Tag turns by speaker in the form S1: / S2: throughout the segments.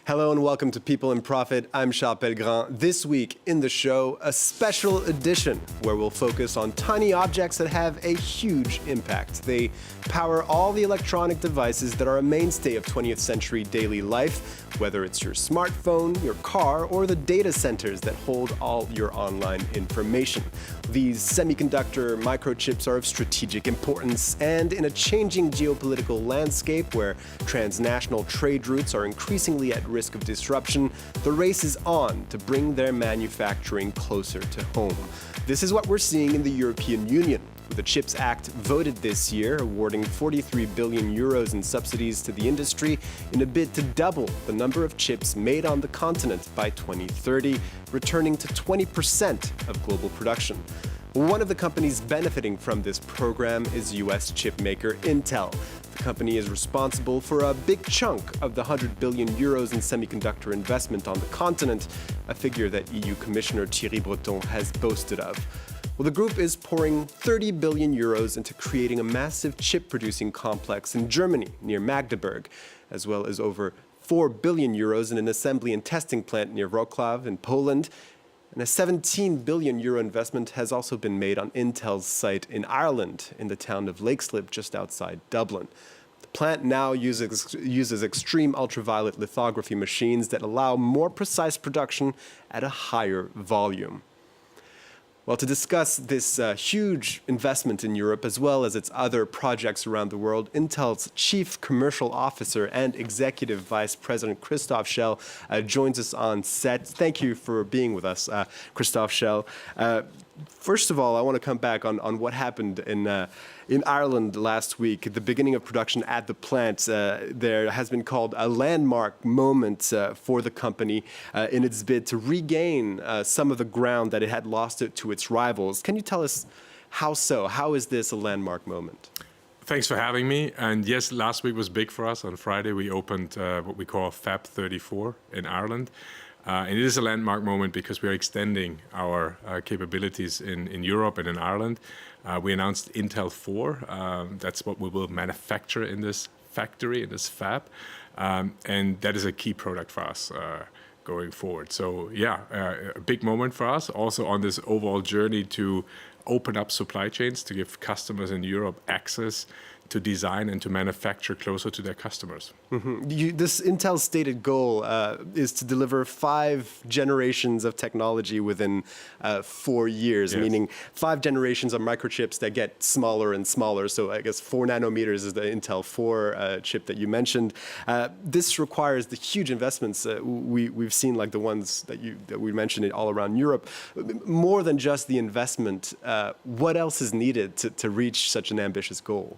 S1: Hello and welcome to People in Profit. I'm Charles Pellegrin. This week in the show, a special edition where we'll focus on tiny objects that have a huge impact. They power all the electronic devices that are a mainstay of 20th century daily life, whether it's your smartphone, your car, or the data centers that hold all your online information. These semiconductor microchips are of strategic importance, and in a changing geopolitical landscape where transnational trade routes are increasingly at risk of disruption, the race is on to bring their manufacturing closer to home. This is what we're seeing in the European Union, with the CHIPS Act voted this year, awarding 43 billion euros in subsidies to the industry in a bid to double the number of chips made on the continent by 2030, returning to 20% of global production. One of the companies benefiting from this program is U.S. chip maker Intel. The company is responsible for a big chunk of the 100 billion euros in semiconductor investment on the continent, a figure that EU Commissioner Thierry Breton has boasted of. Well, the group is pouring 30 billion euros into creating a massive chip-producing complex in Germany, near Magdeburg, as well as over 4 billion euros in an assembly and testing plant near Wrocław in Poland. And a 17 billion euro investment has also been made on Intel's site in Ireland, in the town of Leixlip, just outside Dublin. The plant now uses extreme ultraviolet lithography machines that allow more precise production at a higher volume. Well, to discuss this huge investment in Europe, as well as its other projects around the world, Intel's Chief Commercial Officer and Executive Vice President Christoph Schell joins us on set. Thank you for being with us, Christoph Schell. First of all, I want to come back on what happened in Ireland last week. The beginning of production at the plant there has been called a landmark moment for the company in its bid to regain some of the ground that it had lost to its rivals. Can you tell us how so? How is this a landmark moment?
S2: Thanks for having me. And yes, last week was big for us. On Friday, we opened what we call Fab 34 in Ireland. And it is a landmark moment because we are extending our capabilities in Europe and in Ireland. We announced Intel 4. That's what we will manufacture in this factory, in this fab. And that is a key product for us going forward. So yeah, a big moment for us. Also on this overall journey to open up supply chains, to give customers in Europe access to design and to manufacture closer to their customers.
S1: Mm-hmm. This Intel's stated goal is to deliver 5 generations of technology within 4 years, yes. Meaning 5 generations of microchips that get smaller and smaller. So I guess 4 nanometers is the Intel 4 chip that you mentioned. This requires the huge investments we've seen, like the ones that we mentioned all around Europe. More than just the investment, what else is needed to reach such an ambitious goal?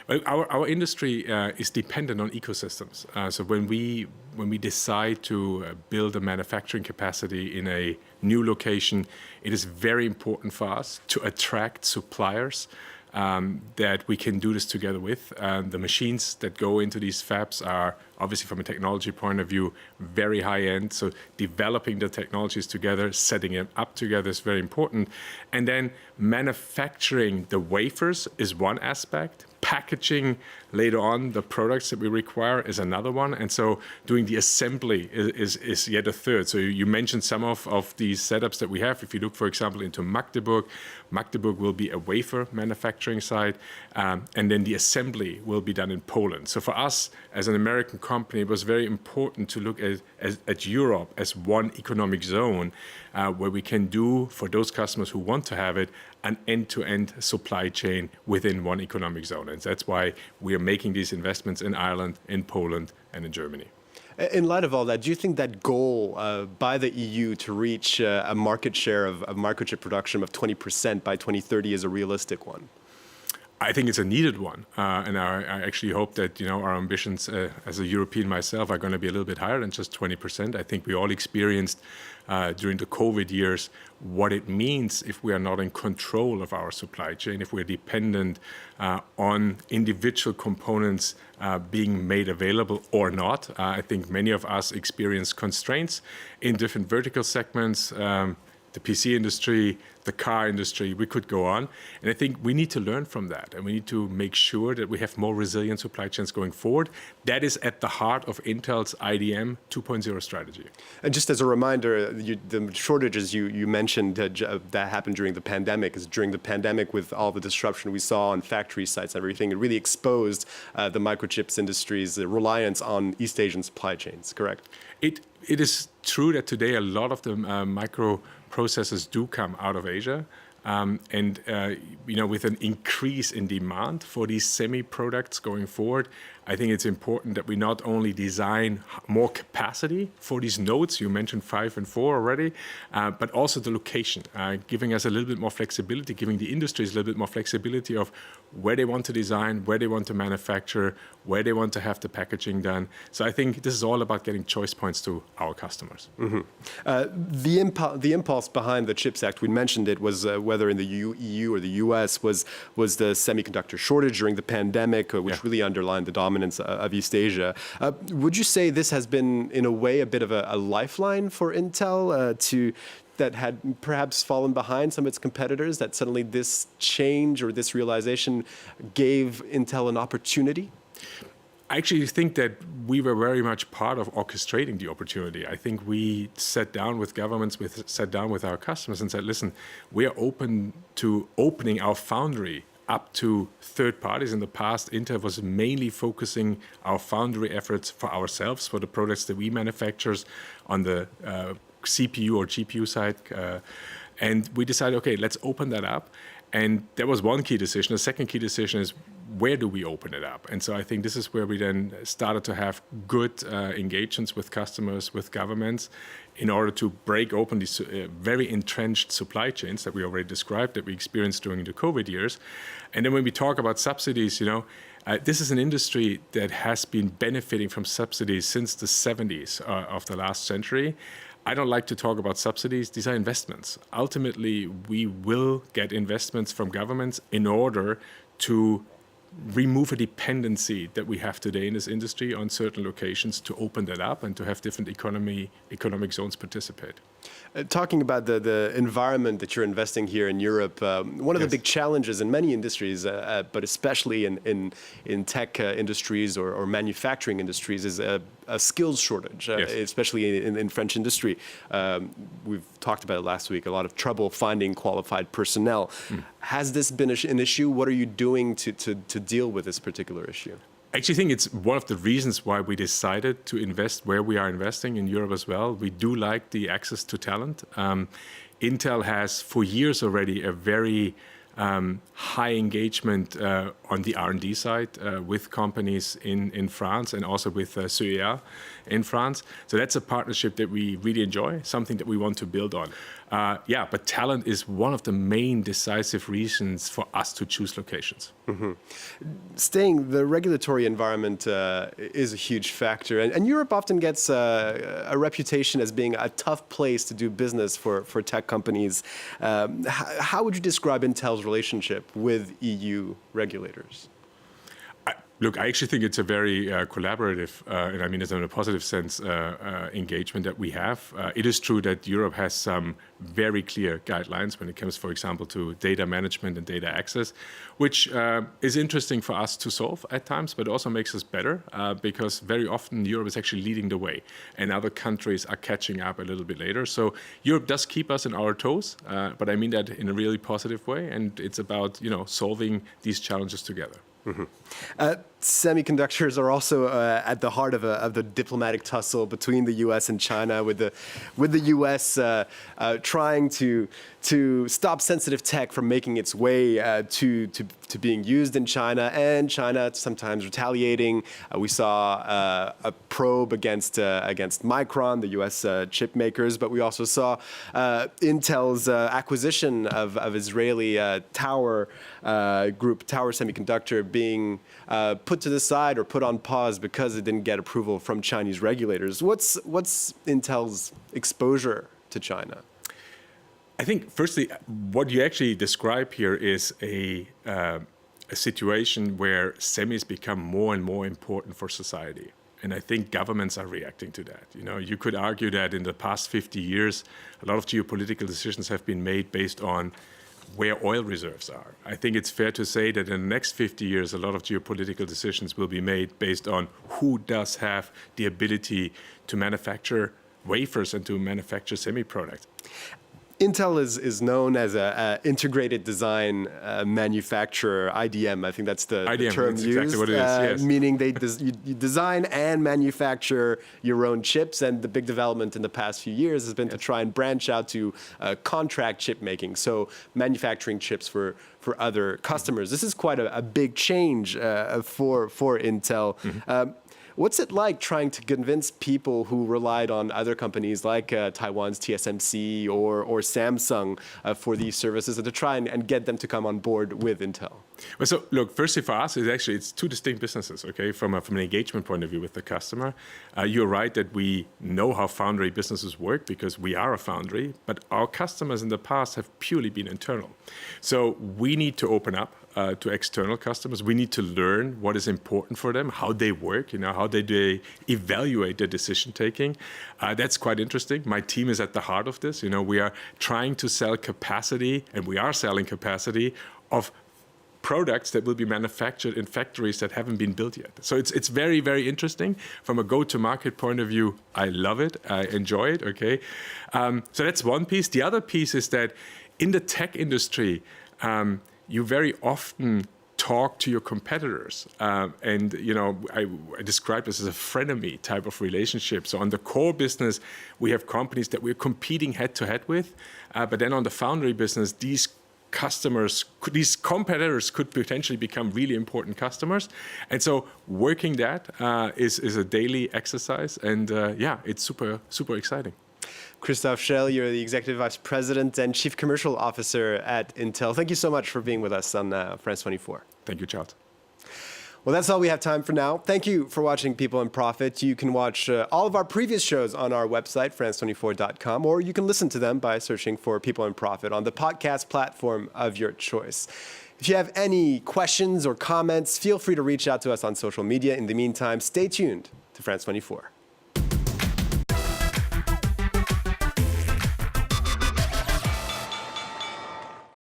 S2: Well, our industry is dependent on ecosystems. So when we decide to build a manufacturing capacity in a new location, it is very important for us to attract suppliers that we can do this together with. The machines that go into these fabs are obviously, from a technology point of view, very high end. So developing the technologies together, setting them up together is very important. And then manufacturing the wafers is one aspect. Packaging later on the products that we require is another one. And so doing the assembly is yet a third. So you mentioned some of these setups that we have. If you look, for example, into Magdeburg will be a wafer manufacturing site. And then the assembly will be done in Poland. So for us, as an American company, it was very important to look at Europe as one economic zone where we can do, for those customers who want to have it, an end-to-end supply chain within one economic zone. And that's why we are making these investments in Ireland, in Poland, and in Germany.
S1: In light of all that, do you think that goal by the EU to reach a market share of microchip production of 20% by 2030 is a realistic one?
S2: I think it's a needed one, and I actually hope that our ambitions as a European myself are going to be a little bit higher than just 20%. I think we all experienced during the COVID years what it means if we are not in control of our supply chain, if we're dependent on individual components being made available or not. I think many of us experience constraints in different vertical segments. The PC industry, the car industry, we could go on. And I think we need to learn from that, and we need to make sure that we have more resilient supply chains going forward. That is at the heart of Intel's IDM 2.0 strategy.
S1: And just as a reminder, the shortages you mentioned that happened during the pandemic, is during the pandemic with all the disruption we saw on factory sites and everything, it really exposed the microchips industry's reliance on East Asian supply chains, correct?
S2: It is true that today a lot of the microprocessors do come out of Asia. With an increase in demand for these semi-products going forward, I think it's important that we not only design more capacity for these nodes, you mentioned 5 and 4 already, but also the location, giving us a little bit more flexibility, giving the industries a little bit more flexibility of where they want to design, where they want to manufacture, where they want to have the packaging done. So I think this is all about getting choice points to our customers.
S1: Mm-hmm. The impulse behind the CHIPS Act, we mentioned it, was whether in the EU or the US, was the semiconductor shortage during the pandemic, which really underlined the dominance of East Asia. Would you say this has been, in a way, a bit of a lifeline for Intel that had perhaps fallen behind some of its competitors, that suddenly this change or this realization gave Intel an opportunity?
S2: I actually think that we were very much part of orchestrating the opportunity. I think we sat down with governments, sat down with our customers and said, listen, we are open to opening our foundry up to third parties. In the past, Intel was mainly focusing our foundry efforts for ourselves, for the products that we manufacture on the CPU or GPU side. And we decided, okay, let's open that up. And that was one key decision. The second key decision is, where do we open it up? And so I think this is where we then started to have good engagements with customers, with governments, in order to break open these very entrenched supply chains that we already described, that we experienced during the COVID years. And then when we talk about subsidies, this is an industry that has been benefiting from subsidies since the 70s of the last century. I don't like to talk about subsidies. These are investments. Ultimately, we will get investments from governments in order to remove a dependency that we have today in this industry on certain locations, to open that up and to have different economic zones participate.
S1: Talking about the environment that you're investing here in Europe, one of the big challenges in many industries, but especially in tech industries or manufacturing industries, is a skills shortage, especially in French industry. We've talked about it last week, a lot of trouble finding qualified personnel. Has this been an issue? What are you doing to deal with this particular issue?
S2: I actually think it's one of the reasons why we decided to invest where we are investing in Europe as well. We do like the access to talent. Intel has for years already a very high engagement on the R&D side with companies in France and also with CEA in France. So that's a partnership that we really enjoy, something that we want to build on. But talent is one of the main decisive reasons for us to choose locations.
S1: Mm-hmm. The regulatory environment is a huge factor, and Europe often gets a reputation as being a tough place to do business for tech companies. How would you describe Intel's relationship with EU regulators?
S2: Look, I actually think it's a very collaborative, and I mean it's in a positive sense, engagement that we have. It is true that Europe has some very clear guidelines when it comes, for example, to data management and data access, which is interesting for us to solve at times, but also makes us better because very often Europe is actually leading the way and other countries are catching up a little bit later. So Europe does keep us on our toes, but I mean that in a really positive way, and it's about solving these challenges together.
S1: Mm-hmm. Semiconductors are also at the heart of the diplomatic tussle between the U.S. and China, with the U.S. Trying to stop sensitive tech from making its way to being used in China, and China sometimes retaliating. We saw a probe against Micron, the U.S. chip makers, but we also saw Intel's acquisition of Israeli Tower Group, Tower Semiconductor, being put to the side or put on pause because it didn't get approval from Chinese regulators. What's Intel's exposure to China?
S2: I think, firstly, what you actually describe here is a situation where semis become more and more important for society. And I think governments are reacting to that. You could argue that in the past 50 years, a lot of geopolitical decisions have been made based on where oil reserves are. I think it's fair to say that in the next 50 years, a lot of geopolitical decisions will be made based on who does have the ability to manufacture wafers and to manufacture semi-products.
S1: Intel is known as an integrated design manufacturer, IDM. I think that's the term used.
S2: Exactly what it is, yes.
S1: Meaning you design and manufacture your own chips. And the big development in the past few years has been to try and branch out to contract chip making, so manufacturing chips for other customers. This is quite a big change for Intel. What's it like trying to convince people who relied on other companies like Taiwan's TSMC or Samsung for these services and to try and get them to come on board with Intel?
S2: Well, so look, firstly for us, it's two distinct businesses, okay, from an engagement point of view with the customer. You're right that we know how foundry businesses work because we are a foundry, but our customers in the past have purely been internal. So we need to open up to external customers. We need to learn what is important for them, how they work, how they evaluate their decision taking. That's quite interesting. My team is at the heart of this. We are trying to sell capacity, and we are selling capacity of products that will be manufactured in factories that haven't been built yet. So it's very, very interesting. From a go-to-market point of view, I love it. I enjoy it, okay? So that's one piece. The other piece is that in the tech industry, you very often talk to your competitors. And I describe this as a frenemy type of relationship. So on the core business, we have companies that we're competing head-to-head with. But then on the foundry business, these competitors could potentially become really important customers. And so working that is a daily exercise. And it's super, super exciting.
S1: Christoph Schell, you're the Executive Vice President and Chief Commercial Officer at Intel. Thank you so much for being with us on France 24.
S2: Thank you, Charles.
S1: Well, that's all we have time for now. Thank you for watching People in Profit. You can watch all of our previous shows on our website, france24.com, or you can listen to them by searching for People in Profit on the podcast platform of your choice. If you have any questions or comments, feel free to reach out to us on social media. In the meantime, stay tuned to France 24.